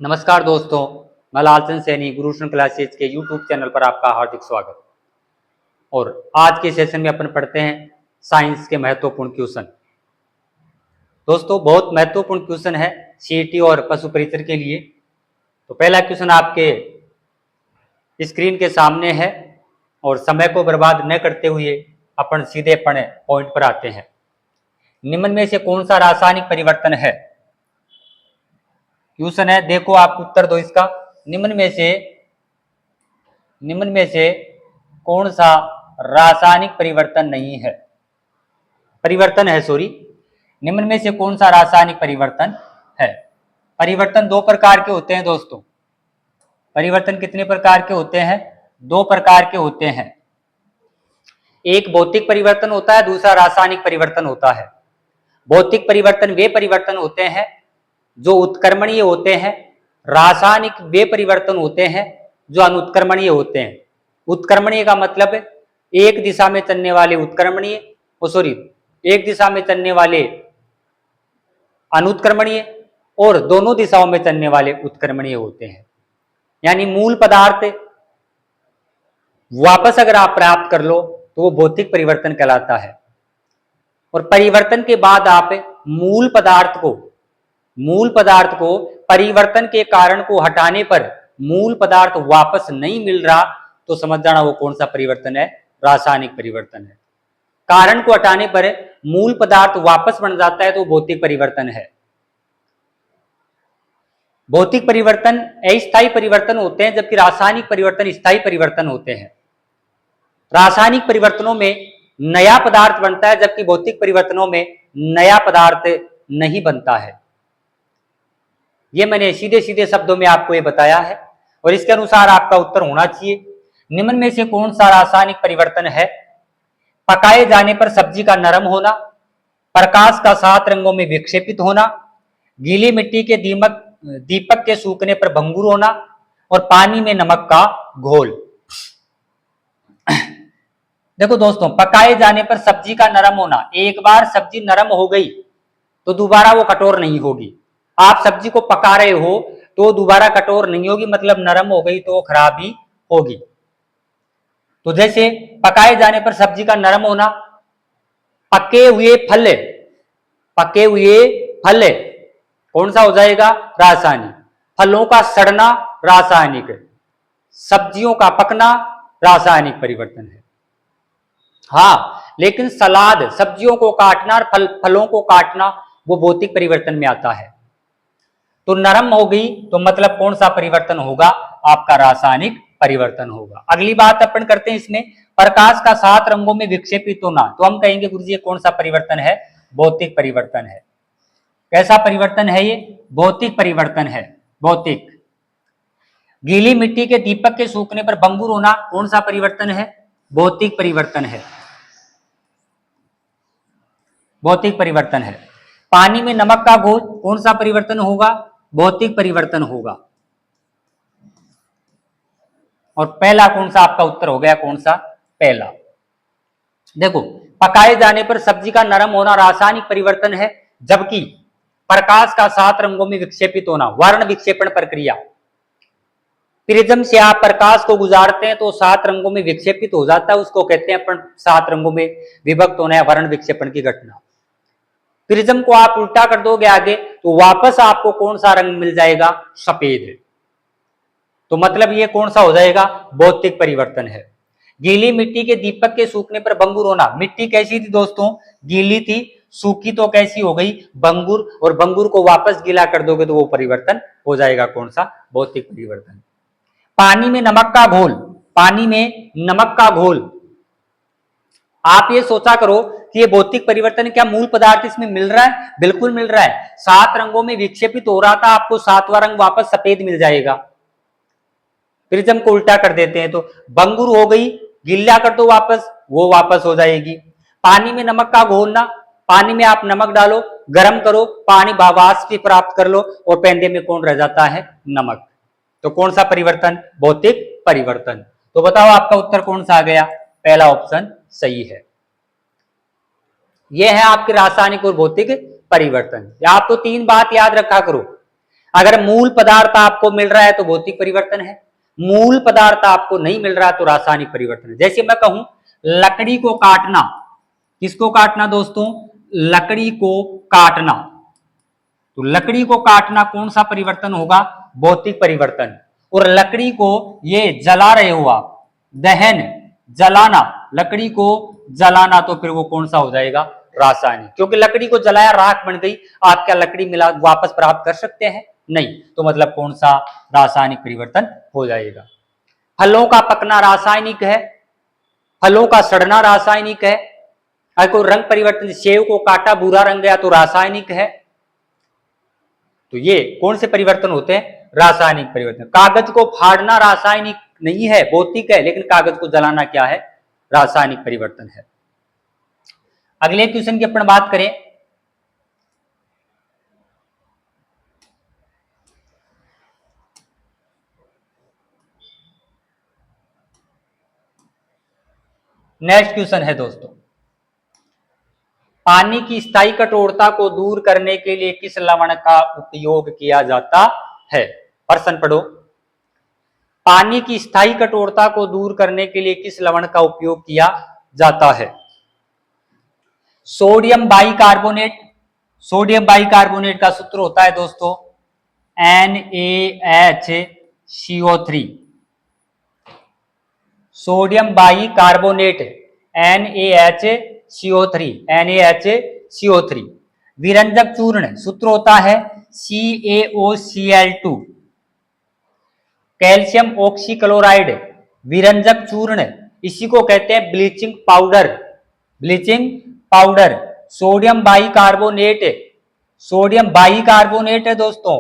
नमस्कार दोस्तों, मैं लालचंद सैनी गुरुशन क्लासेज के यूट्यूब चैनल पर आपका हार्दिक स्वागत। और आज के सेशन में अपन पढ़ते हैं साइंस के महत्वपूर्ण क्वेश्चन। दोस्तों, बहुत महत्वपूर्ण क्वेश्चन है सीईटी और पशु परिचर के लिए। तो पहला क्वेश्चन आपके स्क्रीन के सामने है और समय को बर्बाद न करते हुए अपन सीधे अपने पॉइंट पर आते हैं। निम्न में से कौन सा रासायनिक परिवर्तन है? क्वेश्चन है, देखो आप उत्तर दो इसका। निम्न में से कौन सा रासायनिक परिवर्तन नहीं है? परिवर्तन है, सॉरी। निम्न में से कौन सा रासायनिक परिवर्तन है? परिवर्तन दो प्रकार के होते हैं दोस्तों। परिवर्तन कितने प्रकार के होते हैं? दो प्रकार के होते हैं। एक भौतिक परिवर्तन होता है, दूसरा रासायनिक परिवर्तन होता है। भौतिक परिवर्तन वे परिवर्तन होते हैं जो उत्क्रमणीय होते हैं। रासायनिक वे परिवर्तन होते हैं जो अनुत्क्रमणीय होते हैं। उत्क्रमणीय का मतलब एक दिशा में चलने वाले उत्क्रमणीय, एक दिशा में चलने वाले अनुत्क्रमणीय और दोनों दिशाओं में चलने वाले उत्क्रमणीय होते हैं। यानी मूल पदार्थ वापस अगर आप प्राप्त कर लो तो वो भौतिक परिवर्तन कहलाता है। और परिवर्तन के बाद आप मूल पदार्थ को परिवर्तन के कारण को हटाने पर मूल पदार्थ वापस नहीं मिल रहा तो समझ जाना वो कौन सा परिवर्तन है? रासायनिक परिवर्तन है। कारण को हटाने पर मूल पदार्थ वापस बन जाता है तो भौतिक परिवर्तन है। भौतिक परिवर्तन अस्थायी परिवर्तन होते हैं, जबकि रासायनिक परिवर्तन स्थायी परिवर्तन होते हैं। रासायनिक परिवर्तनों में नया पदार्थ बनता है, जबकि भौतिक परिवर्तनों में नया पदार्थ नहीं बनता है। यह मैंने सीधे सीधे शब्दों में आपको ये बताया है और इसके अनुसार आपका उत्तर होना चाहिए। निम्न में से कौन सा रासायनिक परिवर्तन है? पकाए जाने पर सब्जी का नरम होना, प्रकाश का 7 रंगों में विक्षेपित होना, गीली मिट्टी के दीपक के सूखने पर भंगुर होना और पानी में नमक का घोल। देखो दोस्तों, पकाए जाने पर सब्जी का नरम होना, एक बार सब्जी नरम हो गई तो दोबारा वो कठोर नहीं होगी। आप सब्जी को पका रहे हो तो दोबारा कठोर नहीं होगी, मतलब नरम हो गई तो वो खराब ही होगी। तो जैसे पकाए जाने पर सब्जी का नरम होना, पके हुए फल कौन सा हो जाएगा? रासायनिक। फलों का सड़ना रासायनिक, सब्जियों का पकना रासायनिक परिवर्तन है। हाँ, लेकिन सलाद, सब्जियों को काटना और फलों को काटना वो भौतिक परिवर्तन में आता है। तो नरम हो गई तो मतलब कौन सा परिवर्तन होगा? आपका रासायनिक परिवर्तन होगा। अगली बात अपन करते हैं इसमें, प्रकाश का 7 रंगों में विक्षेपित होना। तो हम कहेंगे गुरुजी ये कौन सा परिवर्तन है? भौतिक परिवर्तन है। कैसा परिवर्तन है ये? भौतिक परिवर्तन है। भौतिक। गीली मिट्टी के दीपक के सूखने पर भंगुर होना कौन सा परिवर्तन है? भौतिक परिवर्तन है। भौतिक परिवर्तन है। पानी में नमक का घोल कौन सा परिवर्तन होगा? भौतिक परिवर्तन होगा। और पहला कौन सा आपका उत्तर हो गया? कौन सा? पहला। देखो, पकाए जाने पर सब्जी का नरम होना रासायनिक परिवर्तन है, जबकि प्रकाश का 7 रंगों में विक्षेपित होना वर्ण विक्षेपण प्रक्रिया। प्रिज्म से आप प्रकाश को गुजारते हैं तो 7 रंगों में विक्षेपित हो जाता है, उसको कहते हैं अपन 7 रंगों में विभक्त होना है, वर्ण विक्षेपण की घटना। प्रिज्म को आप उल्टा कर दोगे आगे तो वापस आपको कौन सा रंग मिल जाएगा? सफेद। तो मतलब ये कौन सा हो जाएगा? भौतिक परिवर्तन है। गीली मिट्टी के दीपक के सूखने पर भंगुर होना, मिट्टी कैसी थी दोस्तों? गीली थी, सूखी तो कैसी हो गई? भंगुर। और भंगुर को वापस गीला कर दोगे तो वो परिवर्तन हो जाएगा कौन सा? भौतिक परिवर्तन। पानी में नमक का घोल, पानी में नमक का घोल, आप ये सोचा करो कि ये भौतिक परिवर्तन, क्या मूल पदार्थ इसमें मिल रहा है? बिल्कुल मिल रहा है। 7 रंगों में विक्षेपित हो रहा था, आपको 7वां रंग वापस सफेद मिल जाएगा। प्रिज्म को उल्टा कर देते हैं तो भंगुर हो गई, गीला कर दो वापस, वो वापस हो जाएगी। पानी में नमक का घोलना, पानी में आप नमक डालो, गर्म करो, पानी वाष्प प्राप्त कर लो और पेंदे में कौन रह जाता है? नमक। तो कौन सा परिवर्तन? भौतिक परिवर्तन। तो बताओ आपका उत्तर कौन सा आ गया? पहला ऑप्शन सही है। यह है आपके रासायनिक और भौतिक परिवर्तन। आप तो 3 बात याद रखा करो। अगर मूल पदार्थ आपको मिल रहा है तो भौतिक परिवर्तन है, मूल पदार्थ आपको नहीं मिल रहा तो रासायनिक परिवर्तन है। जैसे मैं कहूं लकड़ी को काटना, किसको काटना दोस्तों? लकड़ी को काटना, तो लकड़ी को काटना कौन सा परिवर्तन होगा? भौतिक परिवर्तन। और लकड़ी को ये जला रहे हो आप, दहन, जलाना, लकड़ी को जलाना, तो फिर वो कौन सा हो जाएगा? रासायनिक। क्योंकि लकड़ी को जलाया, राख बन गई, आप क्या लकड़ी मिला वापस प्राप्त कर सकते हैं? नहीं। तो मतलब कौन सा? रासायनिक परिवर्तन हो जाएगा। फलों का पकना रासायनिक है, फलों का सड़ना रासायनिक है। अगर कोई रंग परिवर्तन, सेव को काटा भूरा रंग गया तो रासायनिक है। तो ये कौन से परिवर्तन होते हैं? रासायनिक परिवर्तन। कागज को फाड़ना रासायनिक नहीं है, भौतिक है, लेकिन कागज को जलाना क्या है? रासायनिक परिवर्तन है। अगले क्वेश्चन की अपन बात करें, नेक्स्ट क्वेश्चन है दोस्तों, पानी की स्थायी कठोरता को दूर करने के लिए किस लवण का उपयोग किया जाता है? प्रश्न पढ़ो। पानी की स्थायी कठोरता को दूर करने के लिए किस लवण का उपयोग किया जाता है? Sodium bicarbonate. सोडियम बाइकार्बोनेट का सूत्र होता है दोस्तों NaHCO3। Sodium bicarbonate NaHCO3, NaHCO3। विरंजक चूर्ण सूत्र होता है CaOCl2। कैल्शियम ऑक्सीक्लोराइड विरंजक चूर्ण, इसी को कहते हैं bleaching powder. Bleaching powder. Sodium bicarbonate, sodium bicarbonate है दोस्तों,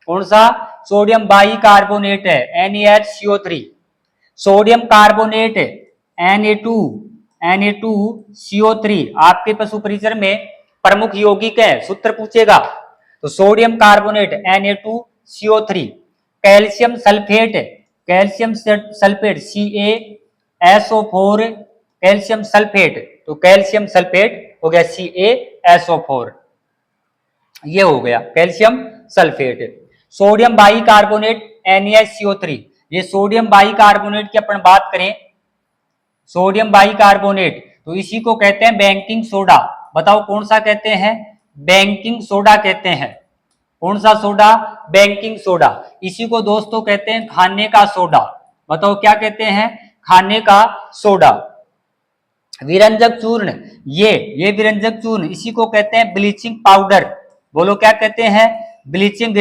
कौन सा? सोडियम बाइकार्बोनेट है NaHCO3। सोडियम कार्बोनेट Na2CO3 आपके पशु परिचर में प्रमुख यौगिक है, सूत्र पूछेगा तो sodium carbonate Na2CO3। Calcium sulphate, calcium sulphate CaSO4, calcium sulphate, तो कैल्शियम सल्फेट हो गया CaSO4, ये हो गया calcium sulphate. Sodium bicarbonate NaCO3, ये सोडियम बाइकार्बोनेट की अपन बात करें, सोडियम बाइकार्बोनेट, तो इसी को कहते हैं बेकिंग सोडा। बताओ कौन सा कहते हैं? बेकिंग सोडा कहते हैं। कौन सा सोडा? Baking soda. इसी को दोस्तों कहते हैं खाने का सोडा। बताओ क्या कहते हैं? खाने का सोडा। विरंजक चूर्ण, ये विरंजक चूर्ण, इसी को कहते हैं ब्लीचिंग पाउडर। बोलो क्या कहते हैं? ब्लीचिंग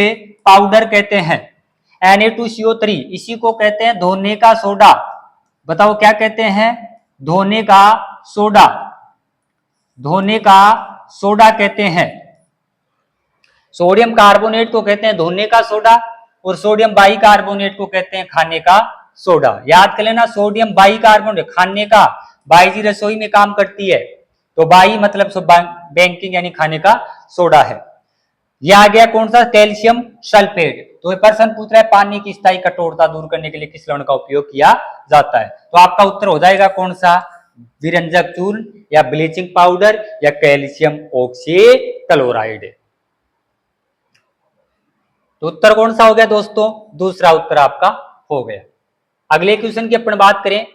पाउडर कहते हैं। Na2CO3, इसी को कहते हैं धोने का सोडा। बताओ क्या कहते हैं? धोने का सोडा, धोने का सोडा कहते हैं। सोडियम कार्बोनेट को कहते हैं धोने का सोडा और सोडियम बाइकार्बोनेट को कहते हैं खाने का सोडा। याद कर लेना, सोडियम बाइकार्बोनेट खाने का, बाई जी रसोई में काम करती है, तो बाई मतलब बैंकिंग यानी खाने का सोडा है। यह आ गया कौन सा? Calcium sulphate. तो ये प्रश्न पूछ रहा है पानी की स्थायी कठोरता दूर करने के लिए किस लवण का उपयोग किया जाता है? तो आपका उत्तर हो जाएगा कौन सा? विरंजक चूर्ण या ब्लीचिंग पाउडर या कैल्शियम ऑक्सीक्लोराइड। तो उत्तर कौन सा हो गया दोस्तों? दूसरा उत्तर आपका हो गया। अगले क्वेश्चन की अपन बात करें,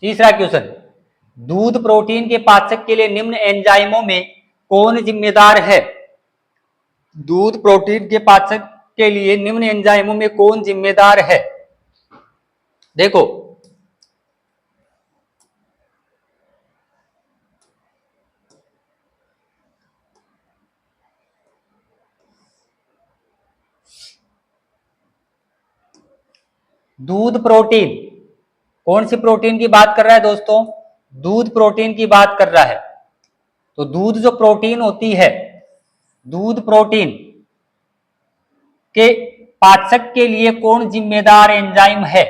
तीसरा क्वेश्चन, दूध प्रोटीन के पाचक के लिए निम्न एंजाइमों में कौन जिम्मेदार है? दूध प्रोटीन के पाचक के लिए निम्न एंजाइमों में कौन जिम्मेदार है? देखो दूध प्रोटीन, कौन सी प्रोटीन की बात कर रहा है दोस्तों? दूध प्रोटीन की बात कर रहा है। तो दूध जो प्रोटीन होती है, दूध प्रोटीन के पाचक के लिए कौन जिम्मेदार एंजाइम है?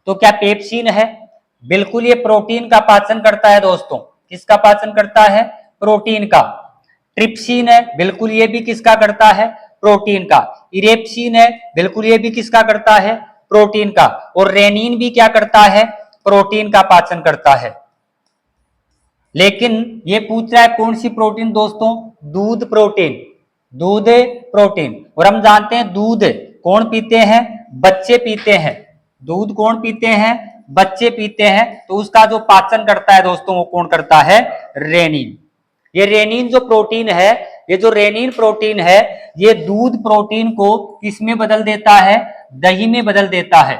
तो क्या पेप्सिन है? बिल्कुल, ये प्रोटीन का पाचन करता है दोस्तों। किसका पाचन करता है? प्रोटीन का। ट्रिप्सिन है, बिल्कुल ये भी किसका करता है? प्रोटीन का। इरेप्सिन है, बिल्कुल ये भी किसका करता है? प्रोटीन का। और रेनिन भी क्या करता है? प्रोटीन का पाचन करता है। लेकिन ये पूछ रहा है कौन सी प्रोटीन दोस्तों, दूध प्रोटीन, दूध प्रोटीन। और हम जानते हैं दूध कौन पीते हैं, बच्चे पीते हैं। दूध कौन पीते हैं, बच्चे पीते हैं। तो उसका जो पाचन करता है दोस्तों वो कौन करता है, रेनिन। ये रेनिन जो प्रोटीन है, ये जो रेनिन प्रोटीन है, ये दूध प्रोटीन को किसमें बदल देता है, दही में बदल देता है।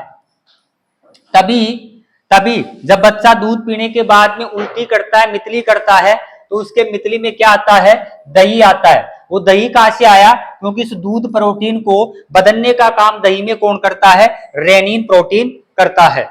तभी तभी जब बच्चा दूध पीने के बाद में उल्टी करता है, मितली करता है, तो उसके मितली में क्या आता है, दही आता है। वो दही कहां से आया, क्योंकि इस दूध प्रोटीन को बदलने का काम दही में कौन करता है, रेनिन प्रोटीन करता है।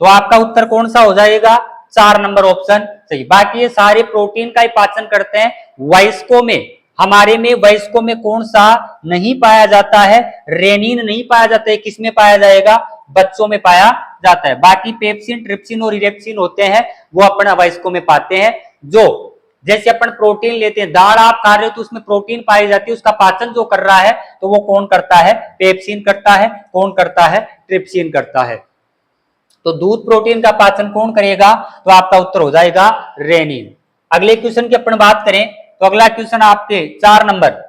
तो आपका उत्तर कौन सा हो जाएगा, 4 नंबर ऑप्शन सही। बाकी ये सारे प्रोटीन का ही पाचन करते हैं। वयस्कों में, हमारे में वयस्कों में कौन सा नहीं पाया जाता है, रेनिन नहीं पाया जाता है। किसमें पाया जाएगा, बच्चों में पाया जाता है। बाकी पेप्सिन, ट्रिप्सिन और इरेप्सिन होते हैं, वो अपन वयस्कों में पाते हैं। जो जैसे अपन प्रोटीन लेते हैं, दाल आप खा रहे हो तो उसमें प्रोटीन पाई जाती है, उसका पाचन जो कर रहा है तो वो कौन करता है, पेप्सिन करता है। कौन करता है, ट्रिप्सिन करता है। तो दूध प्रोटीन का पाचन कौन करेगा, तो आपका उत्तर हो जाएगा रेनिन। अगले क्वेश्चन की अपन बात करें तो अगला क्वेश्चन आपके 4 नंबर,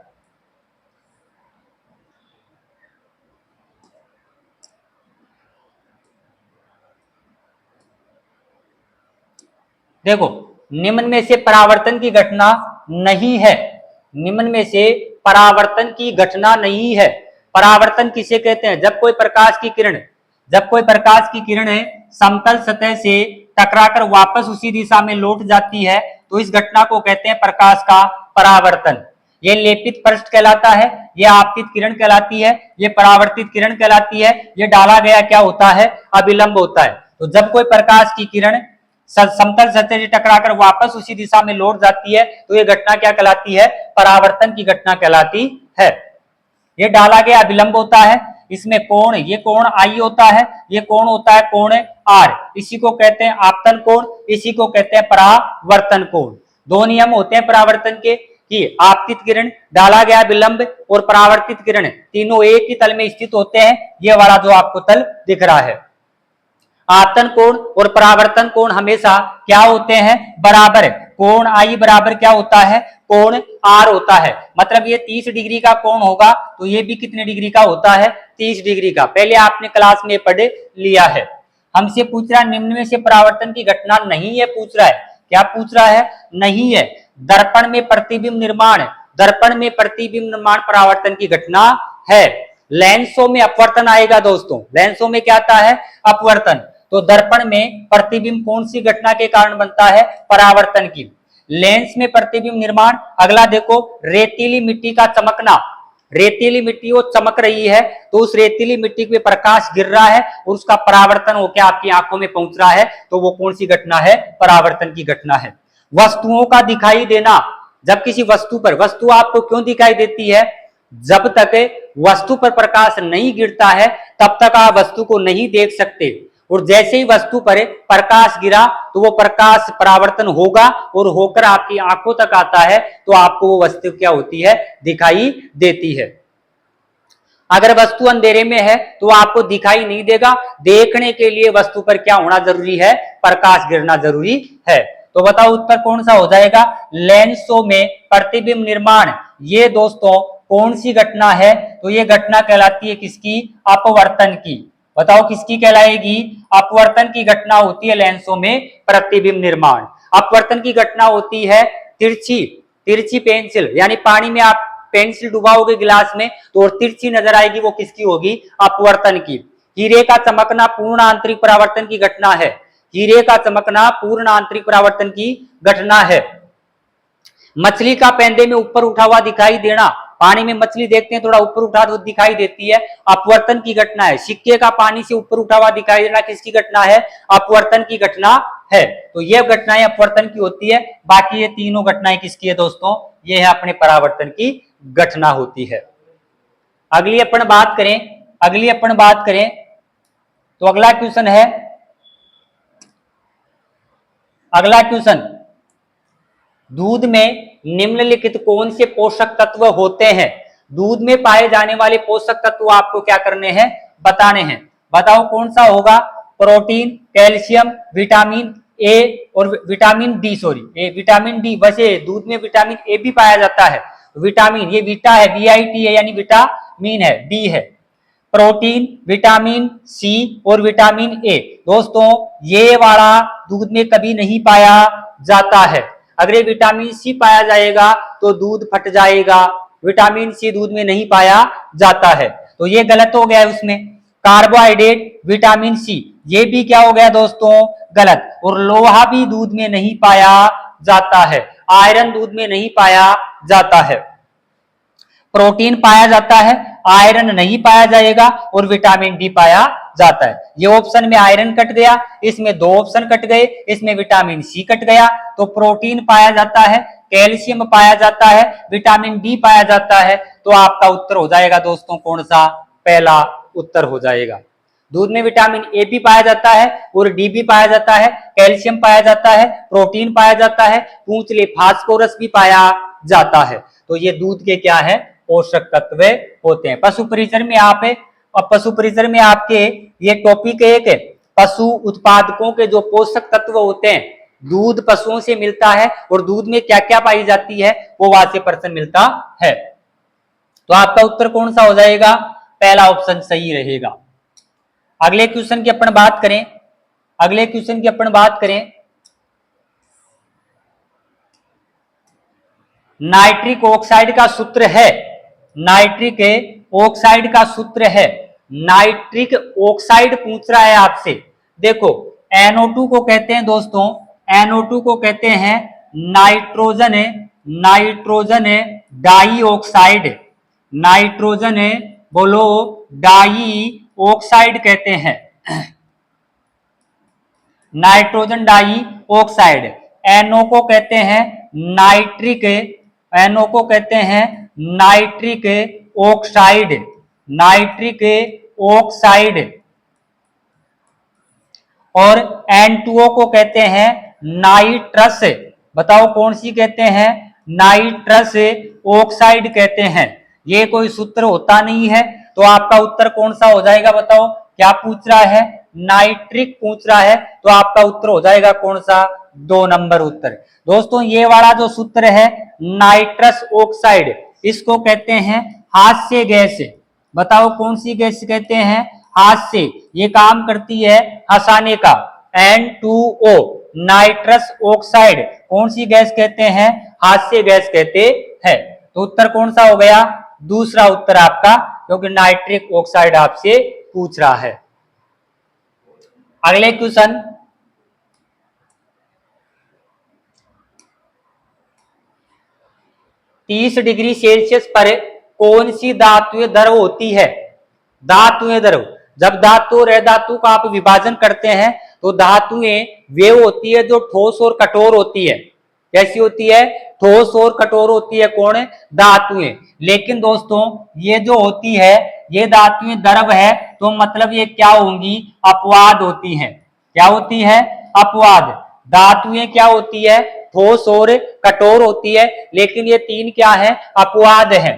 देखो निम्न में से परावर्तन की घटना नहीं है, निम्न में से परावर्तन की घटना नहीं है। परावर्तन किसे कहते हैं, जब कोई प्रकाश की किरण, जब कोई प्रकाश की किरण समतल सतह से टकराकर वापस उसी दिशा में लौट जाती है, तो इस घटना को कहते हैं प्रकाश का परावर्तन। ये लेपित पृष्ठ कहलाता है, ये आपतित किरण कहलाती है, ये परावर्तित किरण कहलाती है। ये डाला गया क्या होता है, अभिलंब होता है। तो जब कोई प्रकाश की किरण समतल सतह से टकराकर वापस उसी दिशा में लौट जाती है, तो ये घटना क्या कहलाती है, परावर्तन की घटना कहलाती है। ये डाला गया अभिलंब होता है, इसमें कोण, ये कोण आई होता है, ये कोण होता है कोण आर। इसी को कहते हैं आपतन कोण, इसी को कहते हैं परावर्तन कोण। दो नियम होते हैं परावर्तन के, कि आपतित किरण, डाला गया विलंब और परावर्तित किरण तीनों एक ही तल में स्थित होते हैं। ये वाला जो आपको तल दिख रहा है, आपतन कोण और परावर्तन कोण हमेशा क्या होते हैं, बराबर। कोण आई बराबर क्या होता है, कोण आर होता है। मतलब ये 30 डिग्री का कोण होगा तो ये भी कितने डिग्री का होता है, 30 डिग्री का। पहले आपने क्लास में पढ़ लिया है। हमसे पूछ रहा है निम्न में से परावर्तन की घटना नहीं है, पूछ रहा है, क्या पूछ रहा है, नहीं है। दर्पण में प्रतिबिंब निर्माण, दर्पण में प्रतिबिंब निर्माण परावर्तन की घटना है। लेंसों में अपवर्तन आएगा दोस्तों, लेंसों में क्या आता है, अपवर्तन। तो दर्पण में प्रतिबिंब कौन सी घटना के कारण बनता है, परावर्तन की। लेंस में प्रतिबिंब निर्माण, अगला देखो रेतीली मिट्टी का चमकना। रेतीली मिट्टी वो चमक रही है, तो उस रेतीली मिट्टी पे प्रकाश गिर रहा है और उसका परावर्तन होकर आपकी आंखों में पहुंच रहा है, तो वो कौन सी घटना है, परावर्तन की घटना है। वस्तुओं का दिखाई देना, जब किसी वस्तु पर, वस्तु आपको क्यों दिखाई देती है, जब तक वस्तु पर प्रकाश नहीं गिरता है तब तक आप वस्तु को नहीं देख सकते। और जैसे ही वस्तु पर प्रकाश गिरा तो वो प्रकाश परावर्तन होगा और होकर आपकी आंखों तक आता है, तो आपको वो वस्तु क्या होती है, दिखाई देती है। अगर वस्तु अंधेरे में है तो आपको दिखाई नहीं देगा। देखने के लिए वस्तु पर क्या होना जरूरी है, प्रकाश गिरना जरूरी है। तो बताओ उत्तर कौन सा हो जाएगा, लेंसों में प्रतिबिंब निर्माण। ये दोस्तों कौन सी घटना है, तो ये घटना कहलाती है किसकी, अपवर्तन की। बताओ किसकी कहलाएगी, अपवर्तन की घटना होती है लेंसों में प्रतिबिंब निर्माण। अपवर्तन की घटना होती है तिरछी, तिरछी पेंसिल, यानी पानी में आप पेंसिल डुबाओगे गिलास में तो और तिरछी नजर आएगी, वो किसकी होगी, अपवर्तन की। हीरे का चमकना पूर्ण आंतरिक परावर्तन की घटना है, हीरे का चमकना पूर्ण आंतरिक परावर्तन की घटना है। मछली का पैंदे में ऊपर उठा हुआ दिखाई देना, पानी में मछली देखते हैं थोड़ा ऊपर उठा तो दिखाई देती है, अपवर्तन की घटना है। सिक्के का पानी से ऊपर उठा हुआ दिखाई देना किसकी घटना है, अपवर्तन की घटना है। तो ये घटनाएं अपवर्तन की होती है। बाकी ये तीनों घटनाएं किसकी है दोस्तों, ये है अपने परावर्तन की घटना होती है। अगली अपन बात करें, अगली अपन बात करें तो अगला क्वेश्चन है, अगला क्वेश्चन, दूध में निम्नलिखित कौन से पोषक तत्व होते हैं। दूध में पाए जाने वाले पोषक तत्व आपको क्या करने हैं, बताने हैं। बताओ कौन सा होगा, प्रोटीन, कैल्शियम, विटामिन, ए और vitamin D, sorry vitamin D, वैसे दूध में विटामिन ए भी पाया जाता है। विटामिन ये विटा है, VIT है, यानी विटामिन है, डी है। प्रोटीन, विटामिन सी और विटामिन ए। दोस्तों ये वाला दूध में कभी नहीं पाया जाता है। अगर ये विटामिन सी पाया जाएगा तो दूध फट जाएगा। विटामिन सी दूध में नहीं पाया जाता है, तो ये गलत हो गया है उसमें। कार्बोहाइड्रेट, विटामिन सी, ये भी क्या हो गया दोस्तों, गलत। और लोहा भी दूध में नहीं पाया जाता है। आयरन दूध में नहीं पाया जाता है। प्रोटीन पाया जाता है, आयरन नहीं पाया जाएगा, और विटामिन डी पाया जाता है। ये ऑप्शन में आयरन कट गया, इसमें दो ऑप्शन कट गए, इसमें विटामिन सी कट गया। तो प्रोटीन पाया जाता है, कैल्शियम पाया जाता है, विटामिन डी पाया जाता है। तो आपका उत्तर हो जाएगा दोस्तों कौन सा, पहला उत्तर हो जाएगा। दूध में विटामिन ए भी पाया जाता है और डी भी पाया जाता है, कैल्शियम पाया जाता है, प्रोटीन पाया जाता है, पूंछ ले फास्फोरस भी पाया जाता है। तो ये दूध के क्या है, पोषक तत्व होते हैं। पशु परिचर में पशु परिचर में आपके ये टॉपिक एक है, पशु उत्पादकों के जो पोषक तत्व होते हैं, दूध पशुओं से मिलता है और दूध में क्या क्या पाई जाती है वो वहां से प्रश्न मिलता है। तो आपका उत्तर कौन सा हो जाएगा, पहला ऑप्शन सही रहेगा। अगले क्वेश्चन की अपन बात करें, नाइट्रिक ऑक्साइड का सूत्र है, नाइट्रिक ऑक्साइड का सूत्र है, नाइट्रिक ऑक्साइड पूछ रहा है आपसे। देखो NO2 को कहते हैं दोस्तों, NO2 को कहते हैं नाइट्रोजन डाई ऑक्साइड, नाइट्रोजन बोलो डाई ऑक्साइड कहते हैं, नाइट्रोजन डाई ऑक्साइड। NO को कहते हैं नाइट्रिक, NO को कहते हैं नाइट्रिक ऑक्साइड, नाइट्रिक ऑक्साइड। और N2O को कहते हैं नाइट्रस, बताओ कौन सी कहते हैं, नाइट्रस ऑक्साइड कहते हैं। ये कोई सूत्र होता नहीं है, तो आपका उत्तर कौन सा हो जाएगा, बताओ क्या पूछ रहा है, नाइट्रिक पूछ रहा है, तो आपका उत्तर हो जाएगा कौन सा, 2 नंबर उत्तर। दोस्तों ये वाला जो सूत्र है नाइट्रस ऑक्साइड, इसको कहते हैं हास्य गैस। बताओ कौन सी गैस कहते हैं, हास्य, ये काम करती है हंसाने का। N2O नाइट्रस ऑक्साइड कौन सी गैस कहते हैं, हास्य गैस कहते हैं। तो उत्तर कौन सा हो गया, दूसरा उत्तर आपका, क्योंकि नाइट्रिक ऑक्साइड आपसे पूछ रहा है। अगले क्वेश्चन, तीस डिग्री सेल्सियस पर कौन सी धातुएं द्रव होती है, धातुएं द्रव। जब धातु और अधातु का आप विभाजन करते हैं तो धातुएं वे होती है जो ठोस और कठोर होती है। कैसी होती है, ठोस और कठोर होती है, कौन, धातुएं। लेकिन दोस्तों ये जो होती है ये धातुएं द्रव है, तो मतलब ये क्या होंगी, अपवाद होती हैं। क्या होती है, अपवाद। धातुएं क्या होती है, ठोस और कठोर होती है, लेकिन ये तीन क्या है, अपवाद है।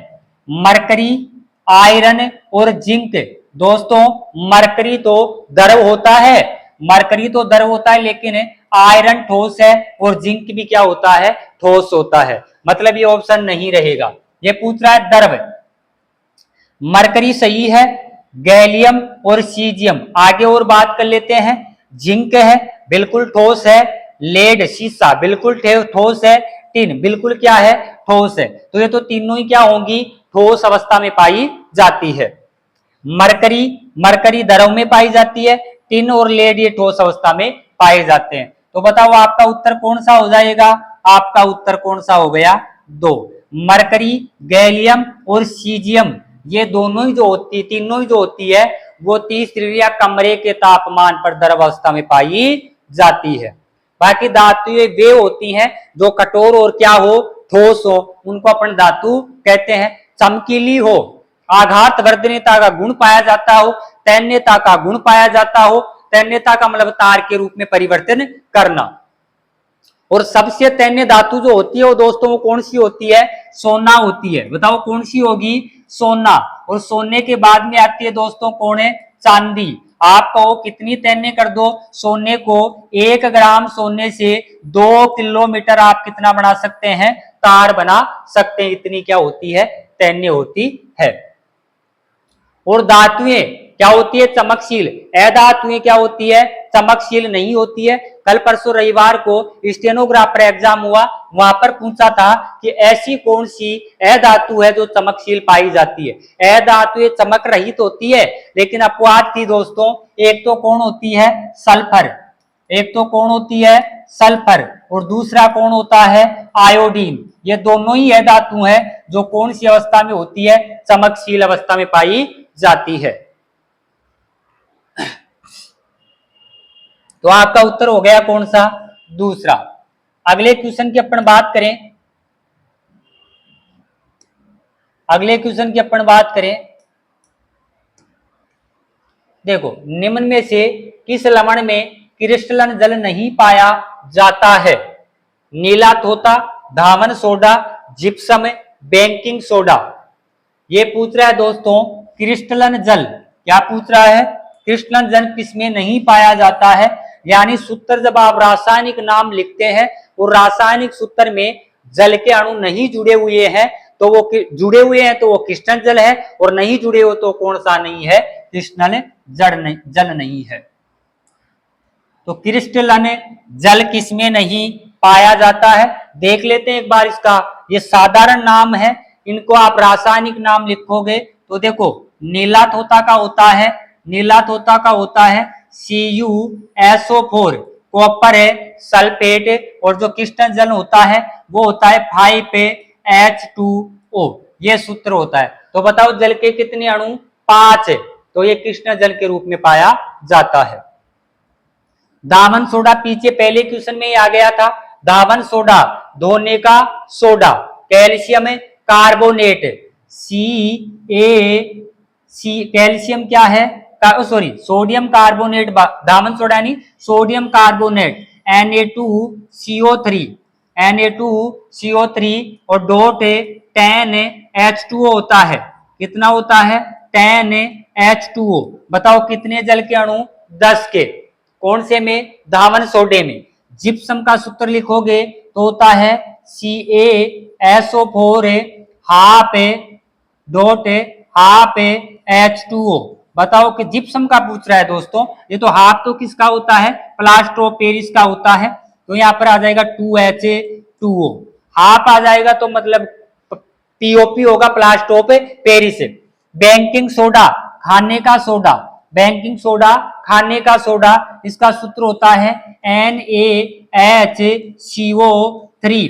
मरकरी, आयरन और जिंक। दोस्तों मरकरी तो द्रव होता है, मरकरी तो द्रव होता है, लेकिन आयरन ठोस है और जिंक भी क्या होता है, ठोस होता है। मतलब ये ऑप्शन नहीं रहेगा, ये पूछ रहा है द्रव। मरकरी सही है, गैलियम और सीजियम आगे और बात कर लेते हैं। जिंक है, बिल्कुल ठोस है। लेड, शीशा, बिल्कुल ठोस है। टिन बिल्कुल क्या है, ठोस है। तो ये तो तीनों ही क्या होंगी, ठोस अवस्था में पाई जाती है। मरकरी द्रव में पाई जाती है, टिन और लेड ये ठोस अवस्था में पाए जाते हैं। तो बताओ आपका उत्तर कौन सा हो जाएगा, आपका उत्तर कौन सा हो गया, 2। मरकरी, गैलियम और सीजियम ये दोनों ही जो होती, तीनों ही जो होती है वो 30 डिग्री या कमरे के तापमान पर द्रव अवस्था में पाई जाती है। बाकी धातुएं वे होती हैं जो कठोर और क्या हो, ठोस हो, उनको अपन धातु कहते हैं। चमकीली हो, आघात वर्धनीयता का गुण पाया जाता हो, तैन्यता का गुण पाया जाता हो। तैन्यता का मतलब तार के रूप में परिवर्तन करना। और सबसे तैन्य धातु जो होती है वो दोस्तों वो कौन सी होती है, सोना होती है। बताओ कौन सी होगी, सोना। और सोने के बाद में आती है दोस्तों कौन है, चांदी। आप कहो कितनी तैन्य कर दो सोने को, 1 ग्राम सोने से 2 किलोमीटर आप कितना बना सकते हैं, तार बना सकते हैं। इतनी क्या होती है, तैन्य होती है। और धातुएं क्या होती है, चमकशील। अधातुएं क्या होती है, चमकशील नहीं होती है। कल परसों रविवार को स्टेनोग्राफर एग्जाम हुआ, वहां पर पूछा था कि ऐसी कौन सी अधातु है जो चमकशील पाई जाती है। अधातुएं चमक रहित होती है, लेकिन अपवाद थी दोस्तों। एक तो कौन होती है, सल्फर। एक तो कौन होती है, सल्फर, और दूसरा कौन होता है, आयोडीन। ये दोनों ही अधातु हैं जो कौन सी अवस्था में होती है, चमकशील अवस्था में पाई जाती है। तो आपका उत्तर हो गया कौन सा, दूसरा। अगले क्वेश्चन की अपन बात करें, अगले क्वेश्चन की अपन बात करें। देखो, निम्न में से किस लवण में क्रिस्टलन जल नहीं पाया जाता है, नीला तोता, धावन सोडा, जिप्सम, बेकिंग सोडा। ये पूछ रहा है दोस्तों क्रिस्टलन जल, क्या पूछ रहा है, क्रिस्टलन जल किसमें नहीं पाया जाता है। यानी सूत्र जब आप रासायनिक नाम लिखते हैं और रासायनिक सूत्र में जल के अणु नहीं जुड़े हुए हैं तो वो जुड़े हुए हैं तो वो क्रिस्टलन जल है, और नहीं जुड़े हो तो कौन सा नहीं है, क्रिस्टलन जल नहीं है। तो क्रिस्टलन जल किसमें नहीं पाया जाता है, देख लेते हैं एक बार इसका। ये साधारण नाम है, इनको आप रासायनिक नाम लिखोगे तो देखो, नीला तोता का होता है, नीला तोता का होता है CuSO4, कॉपर है, सल्फेट, और जो क्रिस्टलन जल होता है वो होता है 5H2O। ये सूत्र होता है। तो बताओ जल के कितने अणु, 5 है, तो ये क्रिस्टलन जल के रूप में पाया जाता है। दामन सोडा पीछे पहले क्वेश्चन में ही आ गया था। दामन सोडा धोने का सोडा, कैल्शियम कार्बोनेट, कैल्शियम क्या है, सॉरी सोडियम कार्बोनेट, दामन सोडा यानी सोडियम कार्बोनेट, Na2CO3, Na2CO3 और डॉट 10H2O होता है। कितना होता है, 10H2O। बताओ कितने जल के अणु, 10 के। कौन से में, धावन सोडे में। जिप्सम का सूत्र लिखोगे तो होता है CaSO4 half dot half H2O। बताओ कि जिप्सम का पूछ रहा है दोस्तों, ये तो हाफ तो किसका होता है, प्लास्टर ऑफ पेरिस का होता है, तो यहाँ पर आ जाएगा 2Ha2O। हाफ आ जाएगा तो मतलब POP होगा, plaster of Paris. Baking soda खाने का सोडा, बेकिंग सोडा खाने का सोडा, इसका सूत्र होता है NaHCO3,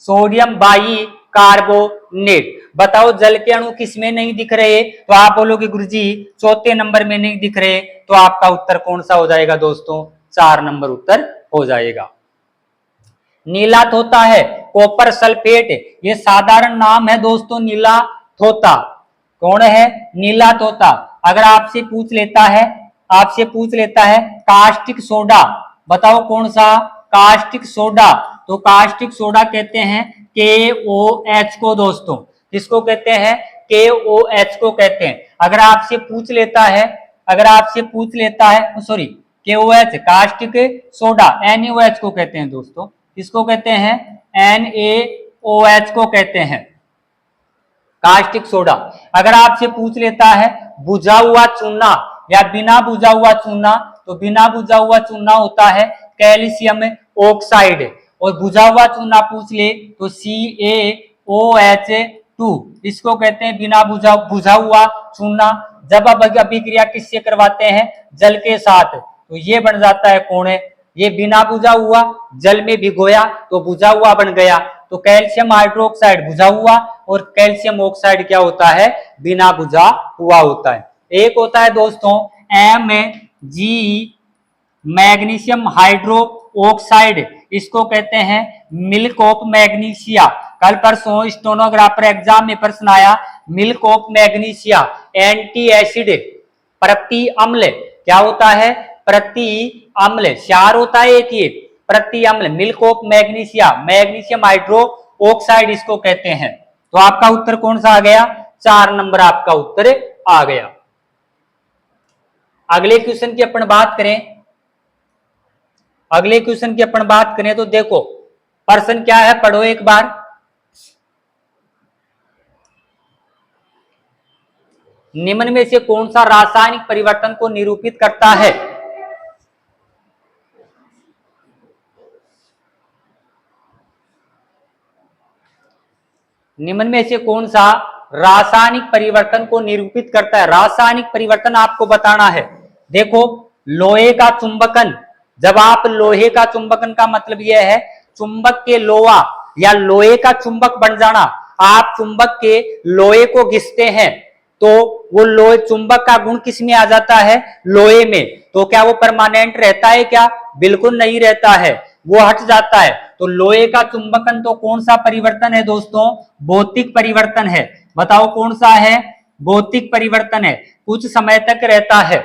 सोडियम बाई कार्बोनेट। बताओ जल के अणु किसमें नहीं दिख रहे, तो आप बोलोगे गुरुजी चौथे नंबर में नहीं दिख रहे, तो आपका उत्तर कौन सा हो जाएगा दोस्तों, 4 नंबर उत्तर हो जाएगा। नीला तोता है कॉपर सल्फेट, ये साधारण नाम है दोस्तों, नीला तोता। कौन है, नीला तोता। अगर आपसे पूछ लेता है, आपसे पूछ लेता है कास्टिक सोडा, बताओ कौन सा, कास्टिक सोडा, तो कास्टिक सोडा कहते हैं KOH को दोस्तों। किसको कहते हैं, KOH को कहते हैं। अगर आपसे पूछ लेता है, अगर आपसे पूछ लेता है, sorry KOH caustic soda, NaOH को कहते हैं दोस्तों। किसको कहते हैं, NaOH को कहते हैं, कास्टिक सोडा। अगर आपसे पूछ लेता है बुझा हुआ चूना या बिना बुझा हुआ चूना, तो बिना बुझा हुआ चूना होता है कैल्शियम ऑक्साइड, और बुझा हुआ चूना पूछ ले तो CaOH2, इसको कहते हैं बिना बुझा हुआ चूना। जब आप अभिक्रिया किससे करवाते हैं, जल के साथ, तो ये बन जाता है कौन है, ये बिना बुझा हुआ, जल में भिगोया तो बुझा हुआ बन गया, तो कैल्शियम हाइड्रोक्साइड बुझा हुआ और कैल्शियम ऑक्साइड क्या होता है, बिना बुझा हुआ होता है। एक होता है दोस्तों Mg मैग्नीशियम हाइड्रो ऑक्साइड, इसको कहते हैं मिल्क ऑफ मैग्नीशिया। कल परसों स्टेनोग्राफर एग्जाम में प्रश्न आया, milk of magnesia anti acid प्रति अम्ल, क्या होता है, प्रति अम्ल, क्षार होता है एक ही, प्रति अम्ल, milk of magnesia, magnesium hydro oxide इसको कहते हैं। तो आपका उत्तर कौन सा आ गया, 4 नंबर आपका उत्तर आ गया। अगले क्वेश्चन की अपन बात करें, अगले क्वेश्चन की अपन बात करें तो देखो प्रश्न क्या है, पढ़ो एक बार। निम्न में से कौन सा रासायनिक परिवर्तन को निरूपित करता है? निम्न में से कौन सा रासायनिक परिवर्तन को निरूपित करता है? रासायनिक परिवर्तन आपको बताना है। देखो लोहे का चुंबकन, जब आप लोहे का चुंबकन का मतलब यह है चुंबक के लोहा या लोहे का चुंबक बन जाना। आप चुंबक के लोहे को घिसते हैं तो वो लोहे चुंबक का गुण किस में आ जाता है? लोहे में। तो क्या वो परमानेंट रहता है क्या? बिल्कुल नहीं रहता है, वो हट जाता है। तो लोहे का चुंबकन तो कौन सा परिवर्तन है दोस्तों? भौतिक परिवर्तन है। बताओ कौन सा है? भौतिक परिवर्तन है, कुछ समय तक रहता है।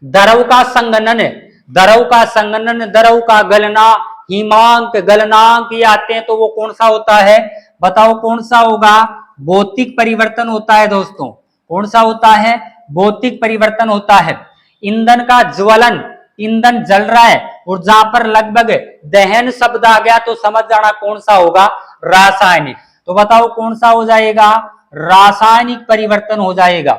द्रव का संघनन, द्रव का संघनन, द्रव का गलना, हिमांक, गलनांक ये आते हैं तो वो कौन सा होता है? बताओ कौन सा होगा? भौतिक परिवर्तन होता है दोस्तों। कौन सा होता है? भौतिक परिवर्तन होता है। ईंधन का ज्वलन, ईंधन जल रहा है और जहां पर लगभग दहन शब्द आ गया तो समझ जाना कौन सा होगा? रासायनिक। तो बताओ कौन सा हो जाएगा? रासायनिक परिवर्तन हो जाएगा।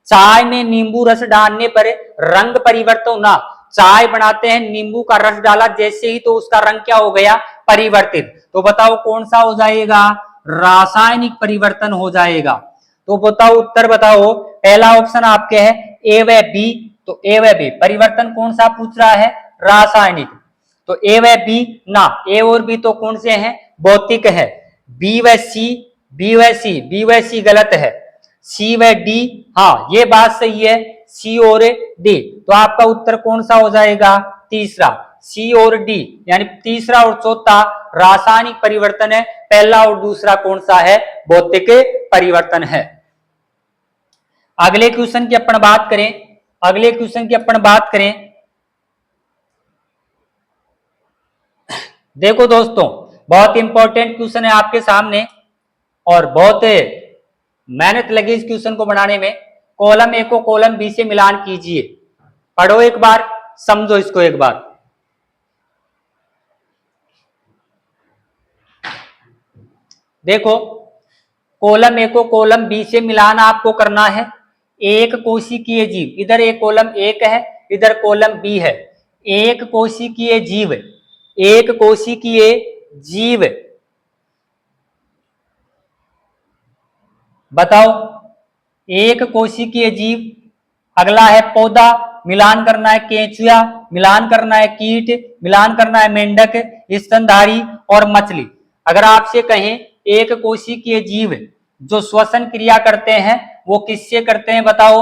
चाय में नींबू रस डालने पर रंग परिवर्तन होना, चाय बनाते हैं नींबू का रस डाला जैसे ही तो उसका रंग क्या हो गया? परिवर्तित। तो बताओ कौन सा हो जाएगा? रासायनिक परिवर्तन हो जाएगा। तो बताओ उत्तर बताओ। पहला ऑप्शन आपके है ए व बी, तो ए व बी परिवर्तन कौन सा पूछ रहा है? रासायनिक। तो ए व बी ना, ए और बी तो कौन से हैं? भौतिक है। बी व सी, बी व सी, बी व सी गलत है। सी व डी, हाँ ये बात सही है, सी और डी। तो आपका उत्तर कौन सा हो जाएगा? तीसरा, सी और डी, यानी तीसरा और चौथा रासायनिक परिवर्तन है, पहला और दूसरा कौन सा है? भौतिक परिवर्तन है। अगले क्वेश्चन की अपन बात करें, अगले क्वेश्चन की अपन बात करें। देखो दोस्तों बहुत इंपॉर्टेंट क्वेश्चन है आपके सामने और बहुत मेहनत लगी इस क्वेश्चन को बनाने में। कॉलम ए को कॉलम बी से मिलान कीजिए। पढ़ो एक बार, समझो इसको एक बार। देखो कॉलम ए को कॉलम बी से मिलान आपको करना है। एक कोशिकीय जीव, इधर एक कॉलम एक है, इधर कॉलम बी है। एक कोशिकीय जीव, एक कोशिकीय जीव, बताओ एक कोशिकीय जीव। अगला है पौधा, मिलान करना है केंचुआ, मिलान करना है कीट, मिलान करना है मेंढक, स्तनधारी और मछली। अगर आपसे कहें एक कोशिकीय जीव जो श्वसन क्रिया करते हैं वो किससे करते हैं? बताओ।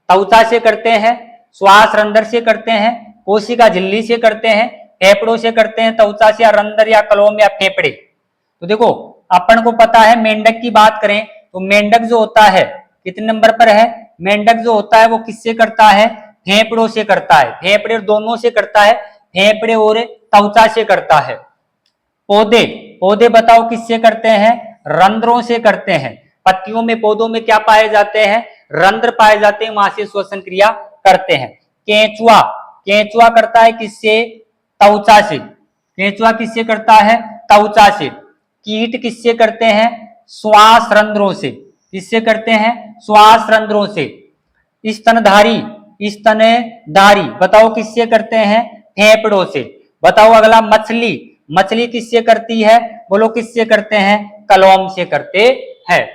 त्वचा से करते हैं, श्वास रंध्र से करते हैं, कोशिका झिल्ली से करते हैं, फेफड़ों से करते हैं, त्वचा से या रंध्र या कलोम या फेफड़े। तो देखो अपन को पता है मेंढक की बात करें तो मेंढक जो होता है कितने नंबर पर है? मेंढक जो होता है वो किससे करता है? फेफड़ों से करता है, फेफड़े दोनों से करता है, फेफड़े और त्वचा से करता है। पौधे, पौधे बताओ किससे करते हैं? रंध्रों से करते हैं। पत्तियों में पौधों में क्या पाए जाते हैं? रंध्र पाए जाते हैं, वहां से श्वसन क्रिया करते हैं। केंचुआ, केंचुआ करता है किससे? त्वचा से। केंचुआ किससे करता है? त्वचा से। कीट किससे करते हैं? श्वास रंध्रों से। किससे करते हैं? श्वास रंध्रों से। स्तनधारी, स्तनधारी बताओ किससे करते हैं? फेफड़ों से। बताओ अगला मछली, मछली किससे करती है? बोलो किससे करते हैं? कलोम से करते हैं।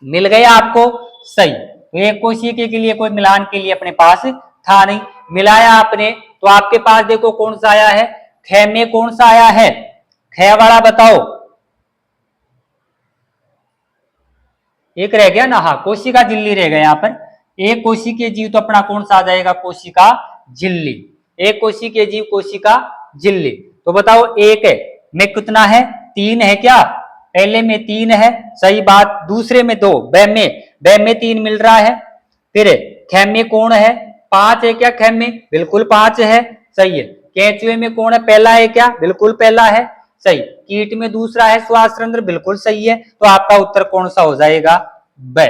मिल गया आपको? सही। तो एक कोशिकीय के लिए कोई मिलान के लिए अपने पास था नहीं, मिलाया आपने तो आपके पास देखो कौन सा आया है? ख में कौन सा आया है? ख वाला बताओ। एक रह गया ना, हाँ कोशिका झिल्ली रह गया यहाँ पर। एक कोशिकीय जीव तो अपना कौन सा आ जाएगा? कोशिका झिल्ली। एक कोशिकीय जीव कोशिका झिल्ली। तो बताओ एक में कितना है? 3 है क्या? पहले में 3 है, सही बात। दूसरे में 2, ब में 3 मिल रहा है। फिर ख में कौन है? 5 है क्या? ख में बिल्कुल 5 है, सही है। केंचुए में कौन है? पहला है क्या? बिल्कुल पहला है, सही। कीट में दूसरा है श्वास रंध्र, बिल्कुल सही है। तो आपका उत्तर कौन सा हो जाएगा? ब।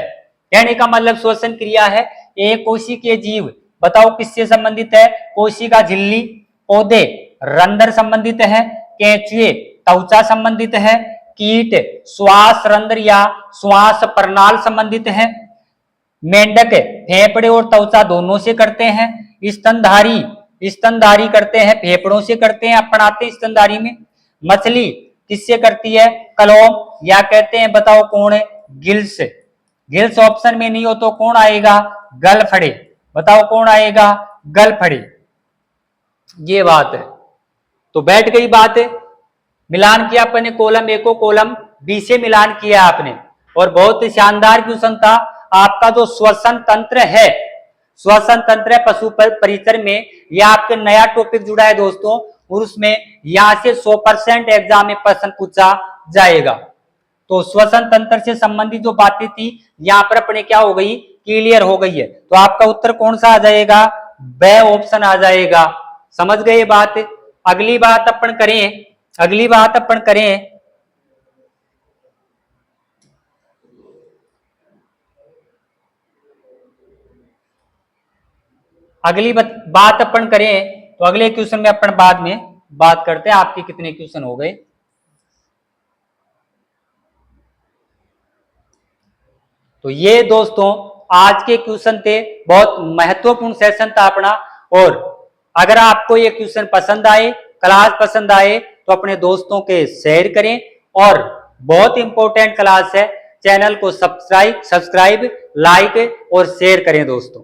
कहने का मतलब श्वसन क्रिया है एक कोशिकीय जीव, बताओ किससे संबंधित है? कोशिका झिल्ली। पौधे रंध्र संबंधित है। केंचुए त्वचा संबंधित है। कीट श्वास रंध्र या श्वास प्रणाल संबंधित है। मेंढक फेफड़े और त्वचा दोनों से करते हैं। स्तनधारी करते हैं, फेफड़ों से करते हैं, अपनाते हैं स्तनधारी में। मछली किससे करती है? कलोम या कहते हैं, बताओ कौन है? गिल्स। गिल्स ऑप्शन में नहीं हो तो कौन आएगा? गलफड़े। बताओ कौन आएगा? गलफड़े। ये बात है। तो बैठ गई बात है। मिलान किया अपने कॉलम ए को कॉलम बी से मिलान किया आपने, और बहुत ही शानदार क्वेश्चन था। आपका जो श्वसन तंत्र है, श्वसन तंत्र है पशु परिसर में, यह आपके नया टॉपिक जुड़ा है दोस्तों, और उसमें यहां से 100% एग्जाम में प्रश्न पूछा जाएगा। तो श्वसन तंत्र से संबंधित जो बातें थी यहां पर अपने क्या हो गई? क्लियर हो गई है। तो आपका उत्तर कौन सा आ जाएगा? ब ऑप्शन आ जाएगा। समझ गए बात? अगली बात अपन करें, अगली बात अपन करें, अगली बात अपन करें तो अगले क्वेश्चन में अपन बाद में बात करते हैं। आपके कितने क्वेश्चन हो गए? तो ये दोस्तों आज के क्वेश्चन थे, बहुत महत्वपूर्ण सेशन था अपना। और अगर आपको ये क्वेश्चन पसंद आए, क्लास पसंद आए, तो अपने दोस्तों के शेयर करें। और बहुत इंपॉर्टेंट क्लास है, चैनल को सब्सक्राइब, लाइक और शेयर करें दोस्तों।